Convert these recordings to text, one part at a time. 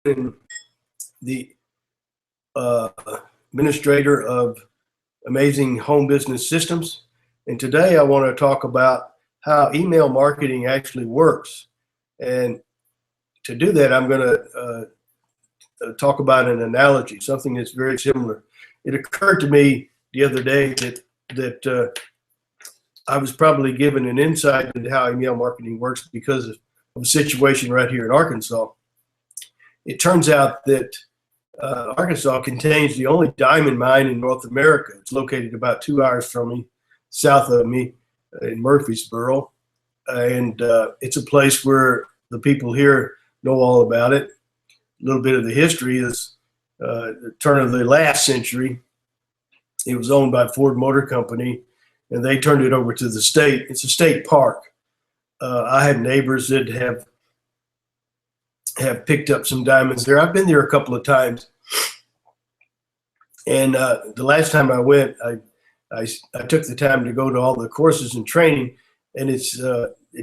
and the administrator of Amazing Home Business Systems. And today I want to talk about how email marketing actually works. And to do that, I'm going to talk about an analogy, something that's very similar. It occurred to me the other day that I was probably given an insight into how email marketing works because of a situation right here in Arkansas. It turns out that Arkansas contains the only diamond mine in North America. It's located about 2 hours from me, south of me, in Murfreesboro. And it's a place where the people here know all about it. A little bit of the history is the turn of the last century. It was owned by Ford Motor Company, and they turned it over to the state. It's a state park. I have neighbors that have picked up some diamonds there. I've been there a couple of times. And the last time I went, I took the time to go to all the courses and training, and it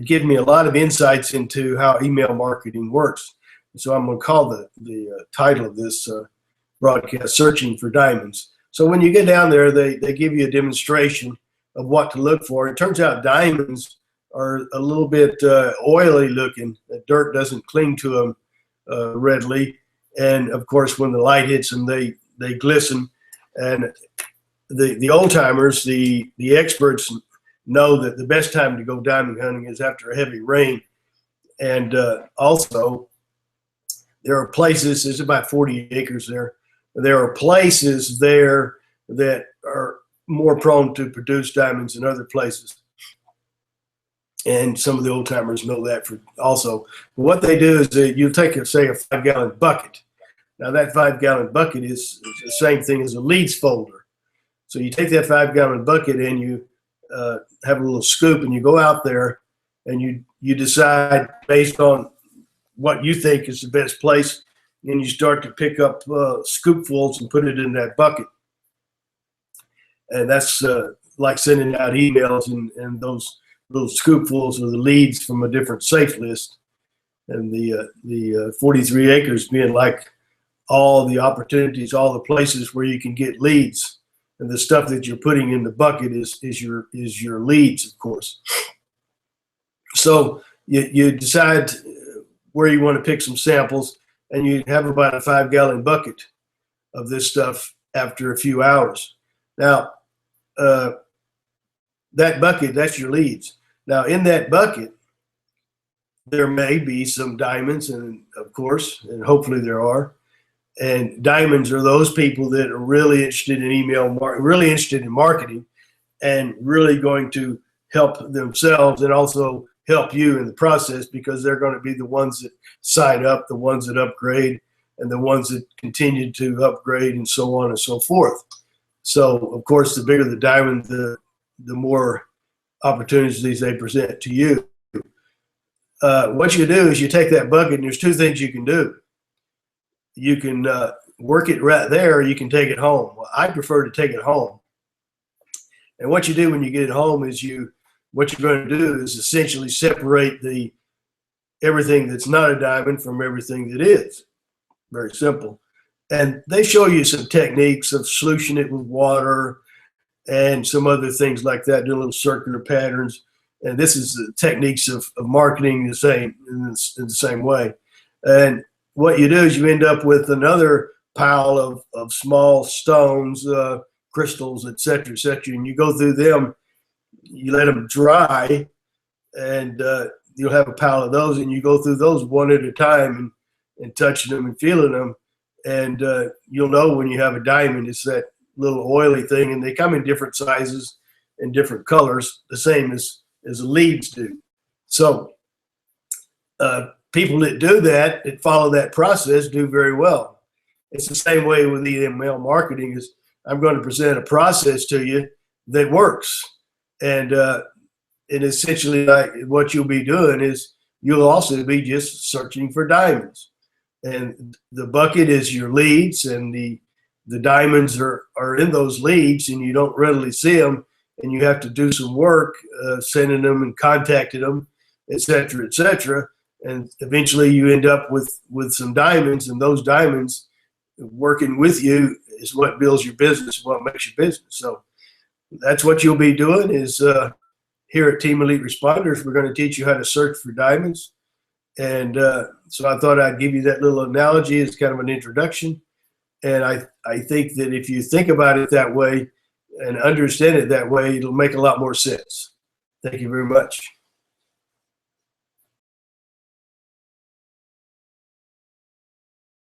gave me a lot of insights into how email marketing works. So I'm going to call the title of this broadcast, Searching for Diamonds. So when you get down there, they give you a demonstration of what to look for. It turns out diamonds are a little bit oily looking. The dirt doesn't cling to them readily. And of course, when the light hits them, they glisten. And the old timers, the experts know that the best time to go diamond hunting is after a heavy rain. And also, there are places, there's about 40 acres there. There are places there that are more prone to produce diamonds than other places. And some of the old timers know that also. What they do is that you take, say, a 5-gallon bucket. Now that 5-gallon bucket is the same thing as a leads folder. So you take that 5-gallon bucket and you have a little scoop, and you go out there and you decide based on what you think is the best place, and you start to pick up scoopfuls and put it in that bucket. And that's like sending out emails, and those little scoopfuls are the leads from a different safe list. And the 43 acres being like all the opportunities, all the places where you can get leads. And the stuff that you're putting in the bucket is your leads, of course. So you decide where you want to pick some samples, and you have about a 5-gallon bucket of this stuff after a few hours. Now, that bucket, that's your leads. Now, in that bucket, there may be some diamonds, and of course, and hopefully there are. And diamonds are those people that are really interested in really interested in marketing, and really going to help themselves and also help you in the process, because they're going to be the ones that sign up, the ones that upgrade, and the ones that continue to upgrade, and so on and so forth. So, of course, the bigger the diamond, the more opportunities they present to you. What you do is you take that bucket, and there's two things you can do. You can work it right there, or you can take it home. Well, I prefer to take it home. And what you do when you get it home is what you're going to do is essentially separate everything that's not a diamond from everything that is. Very simple. And they show you some techniques of solution it with water and some other things like that, doing little circular patterns. And this is the techniques of marketing in the same way. And what you do is you end up with another pile of small stones, crystals, et cetera, and you go through them. You let them dry, and you'll have a pile of those, and you go through those one at a time and touching them and feeling them, and you'll know when you have a diamond. It's that little oily thing, and they come in different sizes and different colors, the same as the leads do. So people that do that follow that process, do very well. It's the same way with email marketing. Is I'm going to present a process to you that works. And essentially, like, what you'll be doing is you'll also be just searching for diamonds. And the bucket is your leads, and the diamonds are in those leads, and you don't readily see them, and you have to do some work sending them and contacting them, et cetera, and eventually you end up with some diamonds, and those diamonds working with you is what builds your business, what makes your business. So that's what you'll be doing is here at Team Elite Responders, we're going to teach you how to search for diamonds. And so I thought I'd give you that little analogy as kind of an introduction. And I think that if you think about it that way and understand it that way, it'll make a lot more sense. Thank you very much.